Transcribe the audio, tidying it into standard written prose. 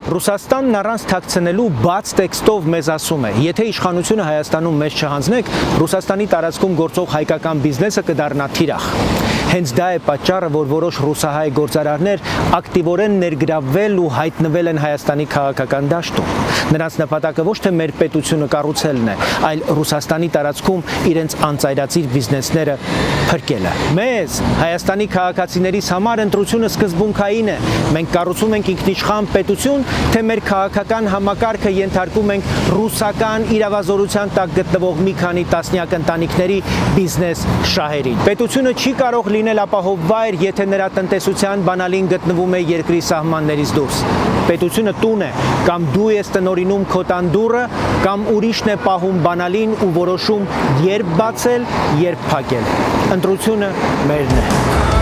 Ռուսաստանն առանց թաքցնելու բաց տեքստով մեզ ասում է. եթե իշխանությունը Հայաստանում մեզ չհանձնեք, Ռուսաստանի տարածքում գործող հայկական բիզնեսը կդառնա թիրախ։ Հենց դա է պատճառը, որ որոշ ռուսահայ գործարարներ ակտիվորեն ներգրավվել ու հայտնվել են Հայաստանի քաղաքական դաշտում։ Նրանց նպատակը ոչ թե մեր պետությունը կառուցելն է, այլ Ռուսաստանի տարածքում իրենց անծայրածիր բիզնեսները փրկելը։ Մեզ, Հայաստանի քաղաքացիներիս համար ընտրությունը սկզբունքային է։ Մենք կառուցում ենք ինքնիշխան պետություն, թե մեր քաղաքական համակարգը ենթարկում ենք ռուսական իրավազորության տակ գտնվող մի քանի տասնյակ ընտանիքների բիզնես շահերին։ Պետությունը չի կարող լինել ապահով վայր, եթե նրա տնտեսության բանալին գտնվում է երկրի սահմաններից դուրս։ Պետությունը տուն է, կամ դու ես տնօրինում քո տան դուռը, կամ ուրիշն է պահում բանալին ու որոշում երբ բացել, երբ փակել։ Ընտրությունը մերն է։